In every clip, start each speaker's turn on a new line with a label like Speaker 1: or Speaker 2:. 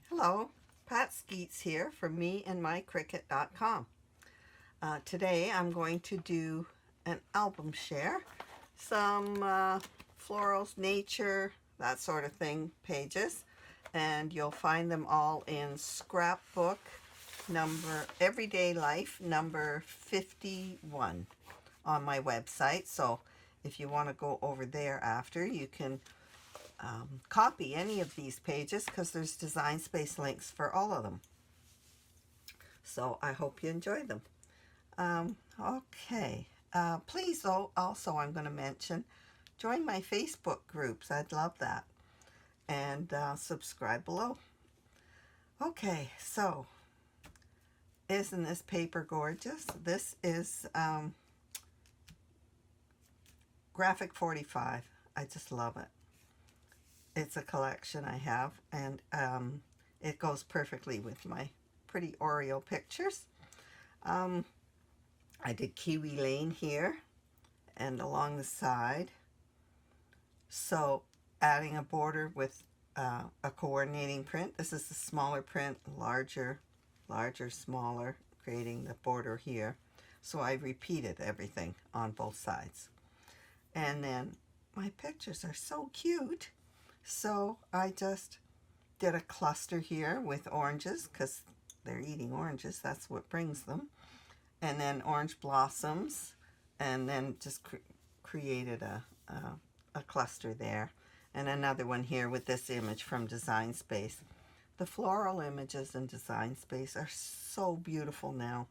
Speaker 1: Hello, Pat Skeets here from meandmycricket.com. Today I'm going to do an album share, some florals, nature, that sort of thing pages, and you'll find them all in Scrapbook number Everyday Life number 51 on my website. So if you want to go over there after, you can copy any of these pages because there's design space links for all of them. So I hope you enjoy them. Okay. Please, also I'm going to mention, join my Facebook groups. I'd love that. And subscribe below. Okay, so isn't this paper gorgeous? This is Graphic 45. I just love it. It's a collection I have, and it goes perfectly with my pretty Oreo pictures. I did Kiwi Lane here and along the side. So adding a border with a coordinating print. This is the smaller print, larger, smaller, creating the border here. So I repeated everything on both sides. And then my pictures are so cute. So I just did a cluster here with oranges because they're eating oranges. That's what brings them. And then orange blossoms, and then just created a cluster there. And another one here with this image from Design Space. The floral images in Design Space are so beautiful now.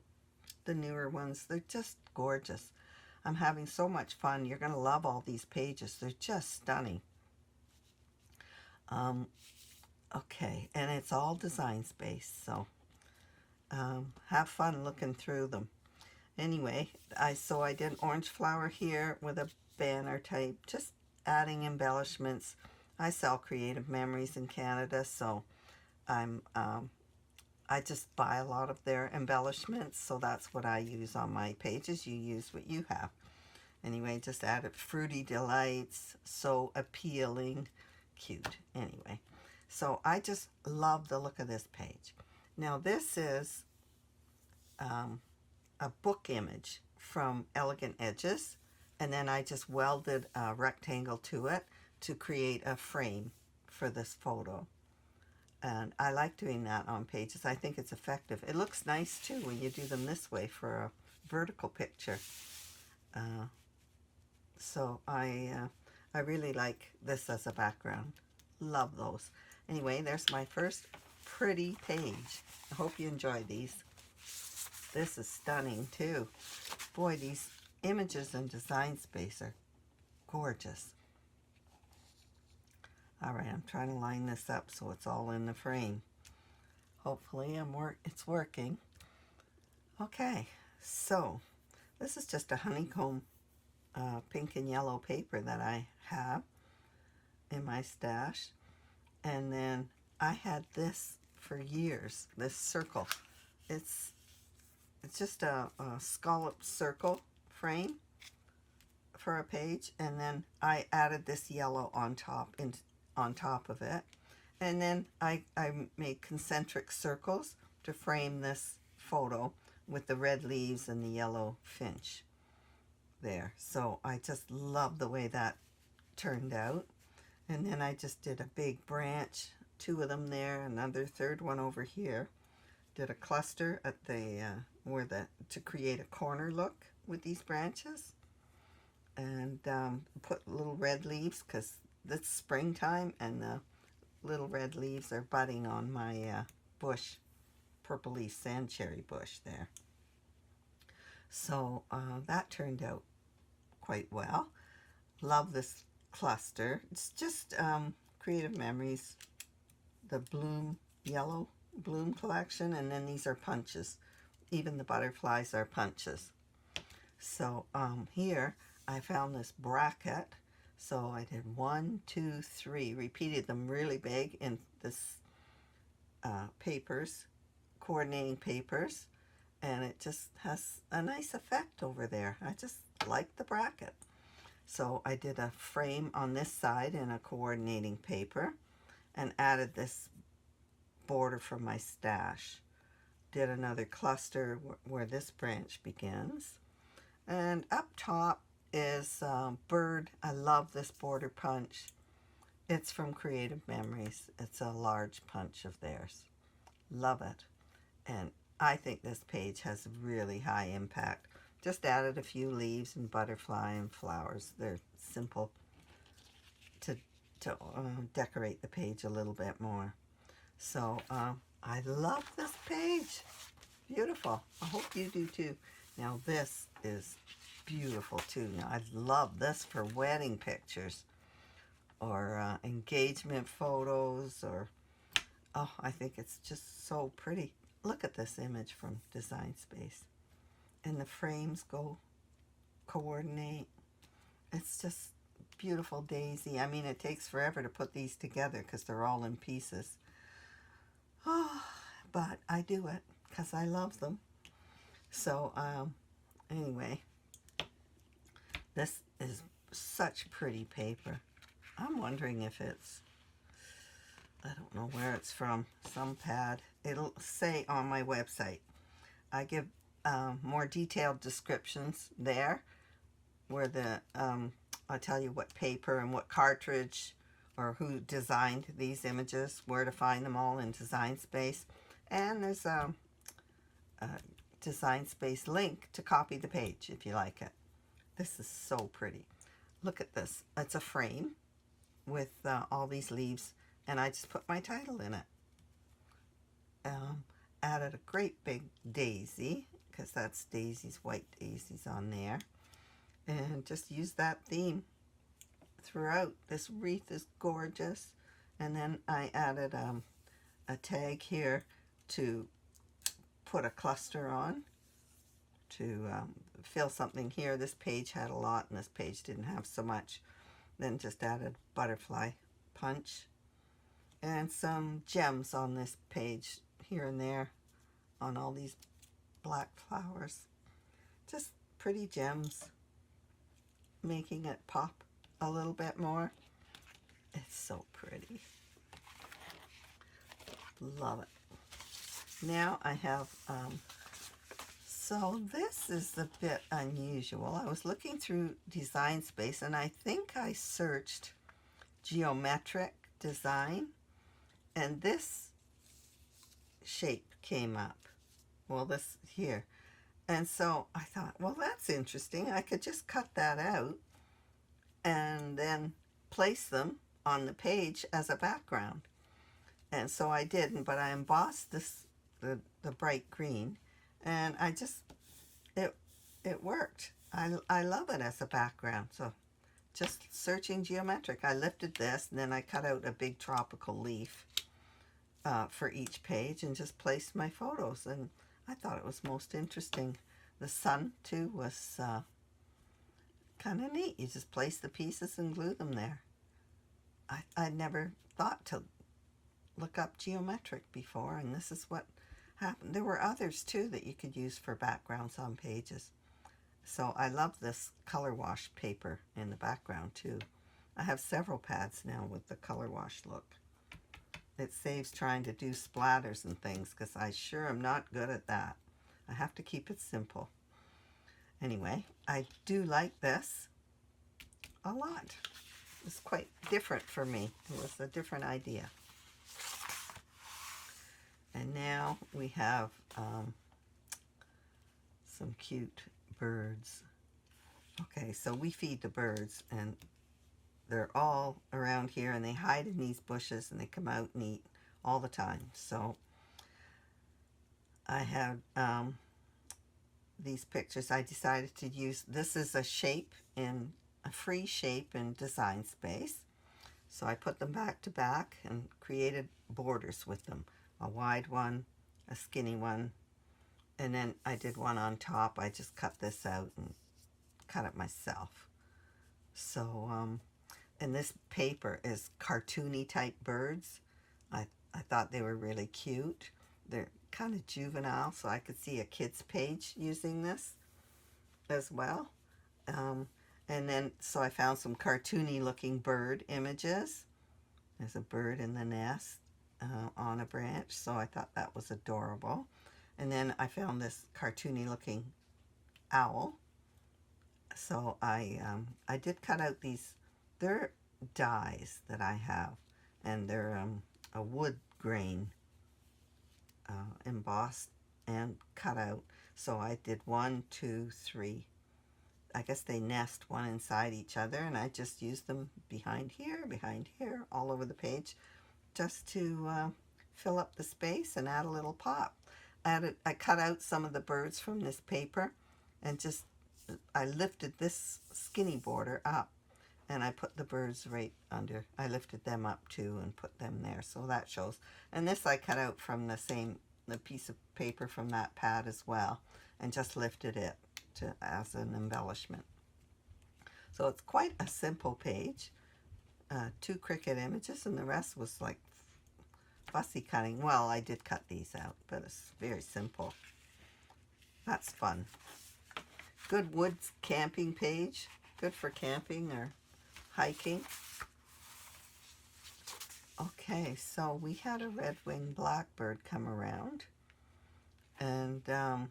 Speaker 1: The newer ones, they're just gorgeous. I'm having so much fun. You're going to love all these pages. They're just stunning. Okay, and it's all Design Space, so have fun looking through them. Anyway, I did an orange flower here with a banner type, just adding embellishments. I sell Creative Memories in Canada, so I just buy a lot of their embellishments, so that's what I use on my pages. You use what you have. Anyway, just added Fruity Delights, so appealing, cute. Anyway, so I just love the look of this page. Now this is a book image from Elegant Edges, and then I just welded a rectangle to it to create a frame for this photo. And I like doing that on pages. I think it's effective. It looks nice too when you do them this way for a vertical picture. So I really like this as a background. Love those. Anyway, there's my first pretty page. I hope you enjoy these. This is stunning too. Boy, these images in Design Space are gorgeous. All right, I'm trying to line this up so it's all in the frame. Hopefully it's working. Okay, so this is just a honeycomb pink and yellow paper that I have in my stash. And then I had this for years, this circle. It's just a scalloped circle frame for a page, and then I added this yellow on top of it, and then I made concentric circles to frame this photo with the red leaves and the yellow finch there. So I just love the way that turned out. And then I just did a big branch, 2 of them there, another third one over here. Did a cluster at the to create a corner look with these branches, and put little red leaves because it's springtime and the little red leaves are budding on my bush, purpley sand cherry bush there. So that turned out quite well. Love this cluster. It's just Creative Memories, the yellow bloom collection, and then these are punches. Even the butterflies are punches. So here I found this bracket. So I did 1, 2, 3, repeated them really big in this papers, coordinating papers, and it just has a nice effect over there. I just like the bracket. So I did a frame on this side in a coordinating paper and added this border from my stash. Did another cluster where this branch begins. And up top is bird. I love this border punch. It's from Creative Memories. It's a large punch of theirs. Love it. And I think this page has really high impact. Just added a few leaves and butterfly and flowers. They're simple to decorate the page a little bit more. So I love this page. Beautiful. I hope you do too. Now this is beautiful too. Now I love this for wedding pictures or engagement photos, or oh, I think it's just so pretty. Look at this image from Design Space. And the frames coordinate. It's just beautiful daisy. I mean, it takes forever to put these together because they're all in pieces. Oh, but I do it because I love them. So anyway, this is such pretty paper. I'm wondering if it's, I don't know where it's from, some pad. It'll say on my website. I give more detailed descriptions there where I tell you what paper and what cartridge or who designed these images, where to find them all in Design Space. And there's a Design Space link to copy the page if you like it. This is so pretty. Look at this. It's a frame with all these leaves, and I just put my title in it. Added a great big daisy, because that's daisies, white daisies on there. And just use that theme throughout. This wreath is gorgeous. And then I added a tag here to put a cluster on to fill something here. This page had a lot and this page didn't have so much. Then just added butterfly punch and some gems on this page here and there on all these black flowers. Just pretty gems, making it pop a little bit more. It's so pretty. Love it. Now I have, so this is a bit unusual. I was looking through Design Space and I think I searched geometric design and this shape came up. Well, this here. And so I thought, well, that's interesting. I could just cut that out and then place them on the page as a background. And so I did, but I embossed this, the bright green, and I just, it worked. I love it as a background. So just searching geometric, I lifted this and then I cut out a big tropical leaf for each page and just placed my photos, and I thought it was most interesting. The sun too was kind of neat. You just place the pieces and glue them there. I never thought to look up geometric before, and this is what happened. There were others too that you could use for backgrounds on pages. So I love this color wash paper in the background too. I have several pads now with the color wash look. It saves trying to do splatters and things because I sure am not good at that. I have to keep it simple. Anyway, I do like this a lot. It's quite different for me. It was a different idea. And now we have some cute birds. Okay, so we feed the birds and they're all around here and they hide in these bushes and they come out and eat all the time. So I have these pictures. I decided to use, this is a shape in, a free shape in Design Space. So I put them back to back and created borders with them. A wide one, a skinny one, and then I did one on top. I just cut this out and cut it myself. So, and this paper is cartoony type birds. I thought they were really cute. They're kind of juvenile, so I could see a kid's page using this as well. And then, so I found some cartoony looking bird images. There's a bird in the nest. on a branch, so I thought that was adorable. And then I found this cartoony looking owl. So I did cut out these, they're dies that I have, and they're a wood grain embossed and cut out. So I did 1, 2, 3. I guess they nest one inside each other, and I just used them behind here, all over the page, just to fill up the space and add a little pop. I cut out some of the birds from this paper, and just I lifted this skinny border up, and I put the birds right under. I lifted them up too and put them there, so that shows. And this I cut out from the piece of paper from that pad as well, and just lifted it as an embellishment. So it's quite a simple page. 2 Cricut images, and the rest was like fussy cutting. Well, I did cut these out, but it's very simple. That's fun. Good woods camping page. Good for camping or hiking. Okay, so we had a red-winged blackbird come around, and that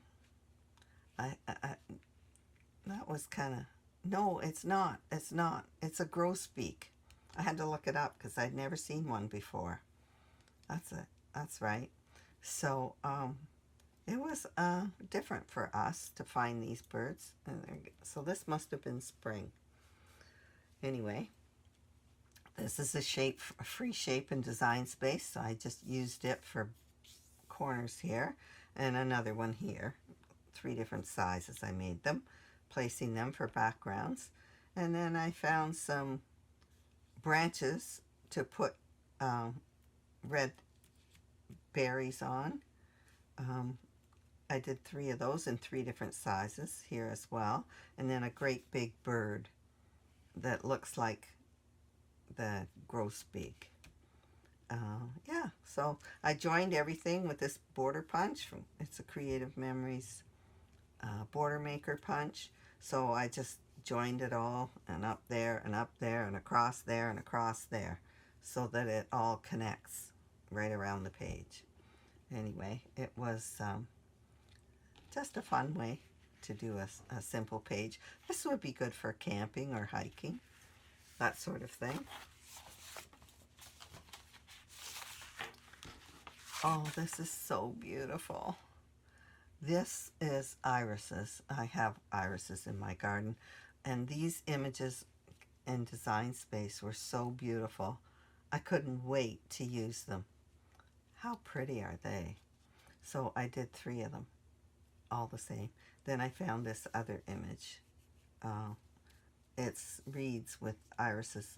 Speaker 1: was kind of, no, it's not. It's a grosbeak. I had to look it up because I'd never seen one before. That's it. That's right. So it was different for us to find these birds. So this must have been spring. Anyway, this is a free shape and design space. So I just used it for corners here, and another one here. 3 different sizes I made them, placing them for backgrounds. And then I found some branches to put red berries on. I did 3 of those in 3 different sizes here as well. And then a great big bird that looks like the grosbeak. Yeah, so I joined everything with this border punch. It's a Creative Memories border maker punch. So I just joined it all, and up there and up there and across there and across there, so that it all connects right around the page. Anyway, it was just a fun way to do a simple page. This would be good for camping or hiking, that sort of thing. Oh, this is so beautiful. This is irises. I have irises in my garden, and these images in Design Space were so beautiful. I couldn't wait to use them. How pretty are they? So I did 3 of them, all the same. Then I found this other image. It's reeds with irises,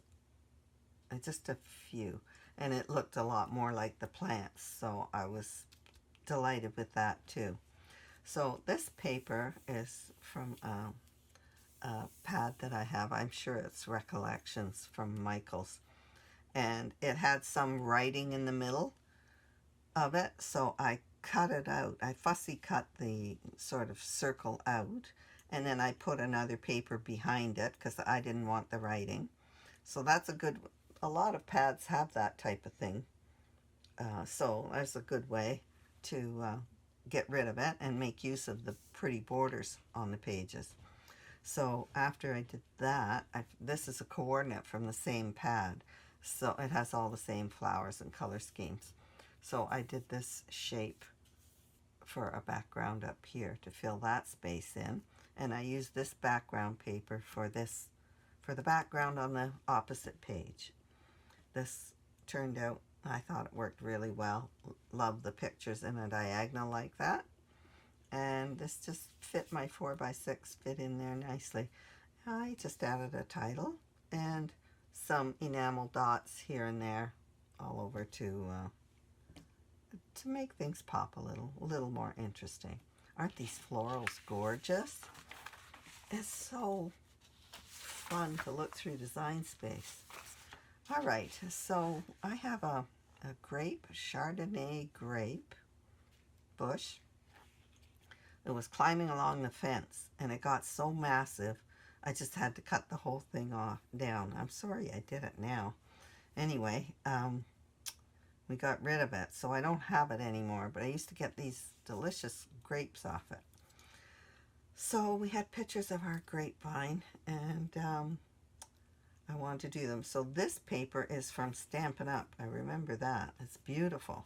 Speaker 1: just a few, and it looked a lot more like the plants, so I was delighted with that too. So this paper is from a pad that I have. I'm sure it's Recollections from Michael's, and it had some writing in the middle of it, so I cut it out. I fussy cut the sort of circle out, and then I put another paper behind it because I didn't want the writing. So that's a lot of pads have that type of thing. So that's a good way to get rid of it and make use of the pretty borders on the pages. So after I did that, this is a coordinate from the same pad. So it has all the same flowers and color schemes. So I did this shape for a background up here to fill that space in. And I used this background paper for the background on the opposite page. This turned out, I thought it worked really well. Love the pictures in a diagonal like that. And this just fit my 4x6, fit in there nicely. I just added a title and some enamel dots here and there all over to make things pop a little more interesting. Aren't these florals gorgeous? It's so fun to look through Design Space. All right, so I have a grape, Chardonnay grape bush. It was climbing along the fence, and it got so massive, I just had to cut the whole thing down. I'm sorry I did it now. Anyway, We got rid of it, so I don't have it anymore, but I used to get these delicious grapes off it. So we had pictures of our grapevine, and I wanted to do them. So this paper is from Stampin' Up. I remember that. It's beautiful.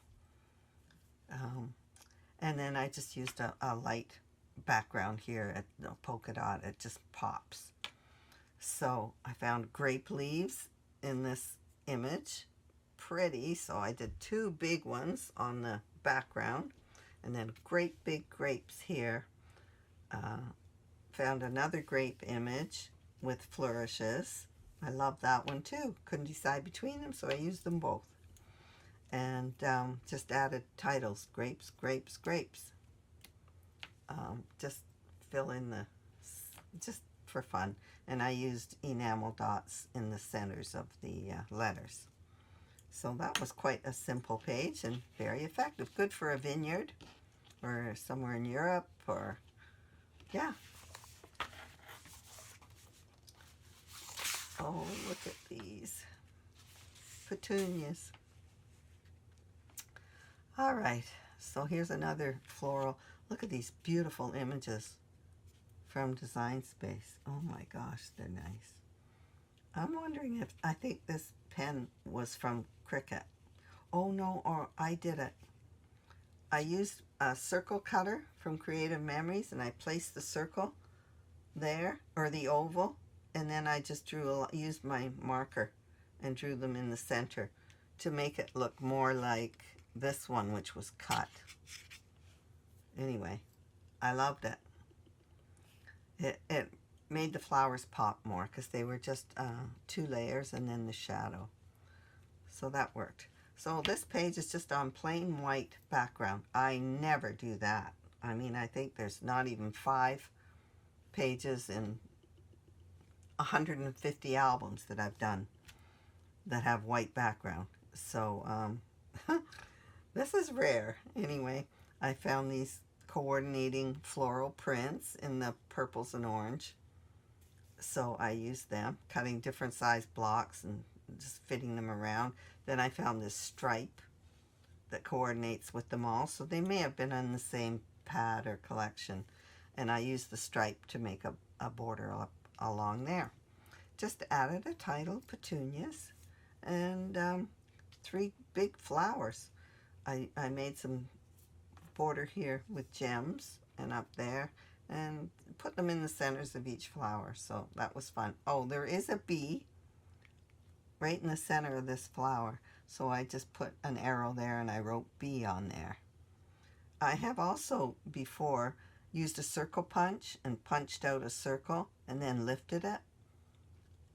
Speaker 1: And then I just used a light background here at the polka dot. It just pops. So I found grape leaves in this image. Pretty. So I did two big ones on the background, and then great big grapes here. Found another grape image with flourishes. I love that one too. Couldn't decide between them, so I used them both. And just added titles, grapes, grapes, grapes. Just fill in the, just for fun. And I used enamel dots in the centers of the letters. So that was quite a simple page and very effective. Good for a vineyard or somewhere in Europe, or, yeah. Oh, look at these petunias. All right, so here's another floral. Look at these beautiful images from Design Space. Oh my gosh, they're nice. I'm wondering if, I think this pen was from Cricut. Oh no, or I did it. I used a circle cutter from Creative Memories, and I placed the circle there, or the oval, and then I just used my marker and drew them in the center to make it look more like this one, which was cut. Anyway, I loved it. It made the flowers pop more because they were just 2 layers and then the shadow. So that worked. So this page is just on plain white background. I never do that. I mean, I think there's not even 5 pages in 150 albums that I've done that have white background. So this is rare. Anyway, I found these coordinating floral prints in the purples and orange. So I used them, cutting different size blocks and just fitting them around. Then I found this stripe that coordinates with them all. So they may have been on the same pad or collection. And I used the stripe to make a border up along there. Just added a title, petunias, and 3 big flowers. I made some border here with gems and up there, and put them in the centers of each flower. So that was fun. Oh, there is a bee right in the center of this flower. So I just put an arrow there and I wrote bee on there. I have also before used a circle punch and punched out a circle and then lifted it.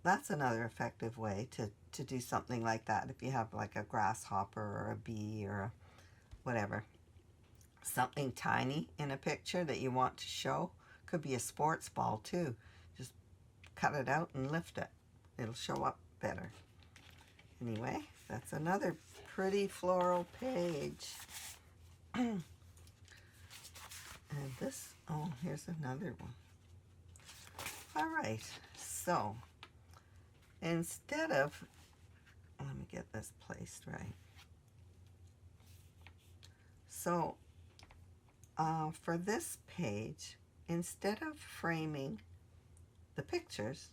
Speaker 1: That's another effective way to do something like that. If you have like a grasshopper or a bee or a whatever, something tiny in a picture that you want to show. Could be a sports ball too. Just cut it out and lift it. It'll show up better. Anyway, that's another pretty floral page. And this, oh, here's another one. All right, so instead of, let me get this placed right. So for this page, instead of framing the pictures,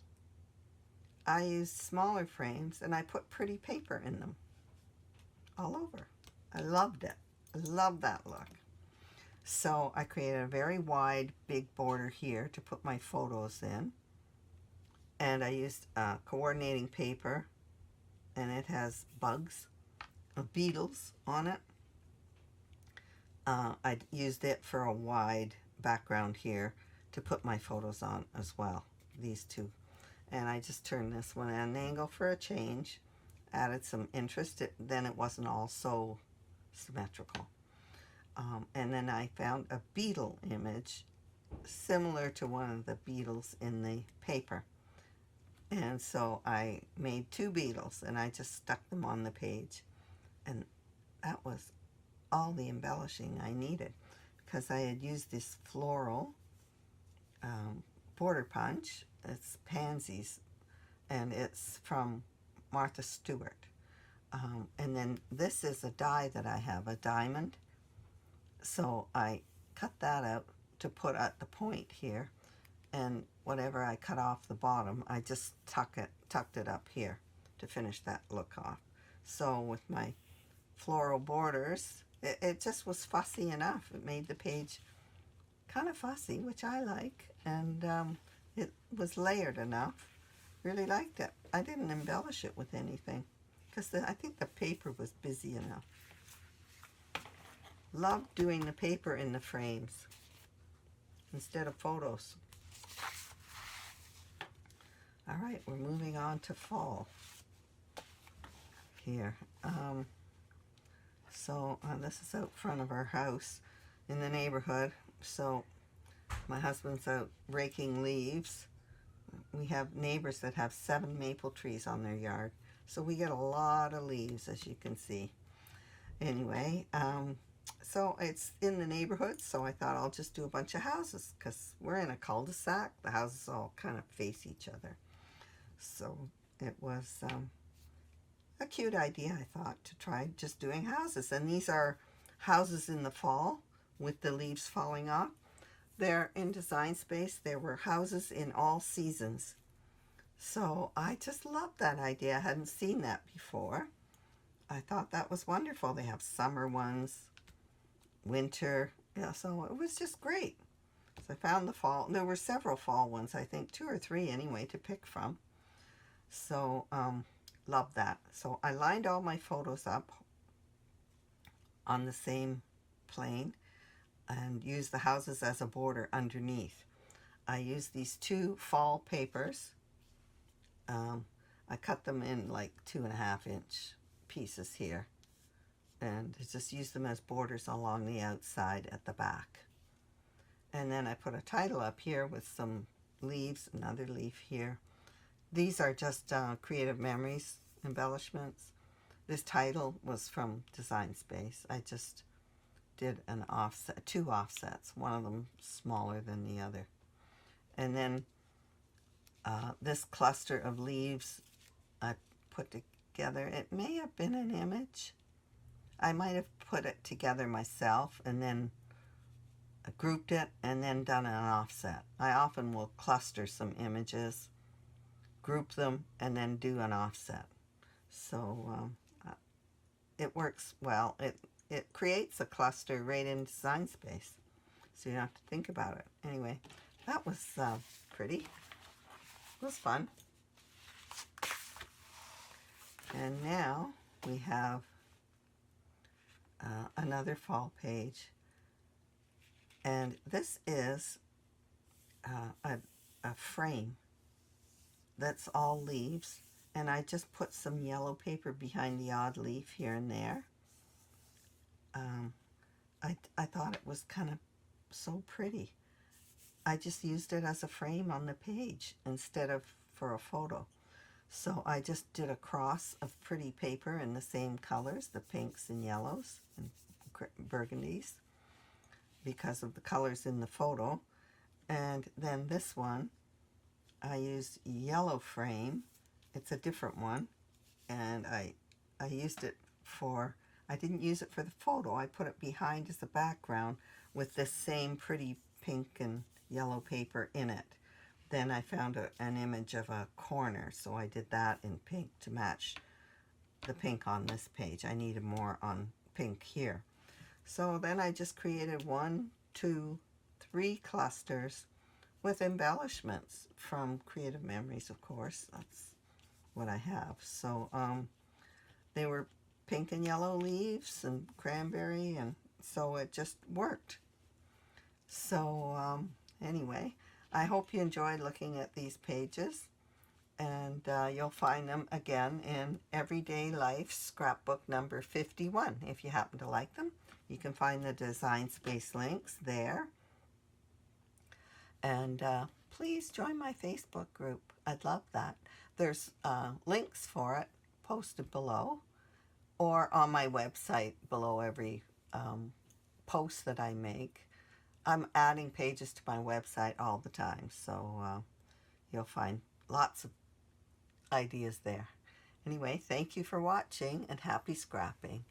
Speaker 1: I used smaller frames and I put pretty paper in them all over. I loved it. I love that look. So I created a very wide, big border here to put my photos in. And I used coordinating paper, and it has bugs, beetles on it. I used it for a wide background here to put my photos on as well, these two. And I just turned this one at an angle for a change, added some interest, then it wasn't all so symmetrical. And then I found a beetle image similar to one of the beetles in the paper. And so I made 2 beetles and I just stuck them on the page. And that was all the embellishing I needed, because I had used this floral border punch. It's pansies, and it's from Martha Stewart. And then this is a die that I have, a diamond. So I cut that out to put at the point here. And whatever I cut off the bottom, I just tucked it up here to finish that look off. So with my floral borders, it just was fussy enough. It made the page kind of fussy, which I like, and it was layered enough. Really liked it. I didn't embellish it with anything because I think the paper was busy enough. Love doing the paper in the frames instead of photos. All right, we're moving on to fall here. So this is out front of our house in the neighborhood. So my husband's out raking leaves. We have neighbors that have 7 maple trees on their yard. So we get a lot of leaves, as you can see. Anyway, so it's in the neighborhood, so I thought I'll just do a bunch of houses because we're in a cul-de-sac. The houses all kind of face each other. So it was a cute idea, I thought, to try just doing houses. And these are houses in the fall with the leaves falling off. They're in Design Space. There were houses in all seasons. So I just loved that idea. I hadn't seen that before. I thought that was wonderful. They have summer ones, winter. Yeah, so it was just great. So I found the fall. There were several fall ones, I think 2 or 3 anyway, to pick from. So love that. So I lined all my photos up on the same plane and used the houses as a border underneath. I used these 2 fall papers. I cut them in like 2.5-inch pieces here and just used them as borders along the outside at the back. And then I put a title up here with some leaves, another leaf here. These are just Creative Memories embellishments. This title was from Design Space. I just did an offset, 2 offsets, one of them smaller than the other. And then this cluster of leaves I put together. It may have been an image. I might have put it together myself and then grouped it and then done an offset. I often will cluster some images, group them, and then do an offset. So it works well. It creates a cluster right in Design Space, so you don't have to think about it. Anyway, that was pretty. It was fun. And now we have another fall page. And this is a frame that's all leaves. And I just put some yellow paper behind the odd leaf here and there. I thought it was kind of so pretty. I just used it as a frame on the page instead of for a photo. So I just did a cross of pretty paper in the same colors, the pinks and yellows and burgundies, because of the colors in the photo. And then this one, I used yellow frame. It's a different one. And I used it for, I didn't use it for the photo. I put it behind as a background with this same pretty pink and yellow paper in it. Then I found an image of a corner, so I did that in pink to match the pink on this page. I needed more on pink here. So then I just created 1, 2, 3 clusters with embellishments from Creative Memories, of course. That's what I have. So they were pink and yellow leaves and cranberry, and so it just worked. So anyway, I hope you enjoyed looking at these pages, and you'll find them again in Everyday Life Scrapbook number 51. If you happen to like them, you can find the Design Space links there. And please join my Facebook group. I'd love that. There's links for it posted below or on my website below every post that I make. I'm adding pages to my website all the time, so you'll find lots of ideas there. Anyway, thank you for watching and happy scrapping.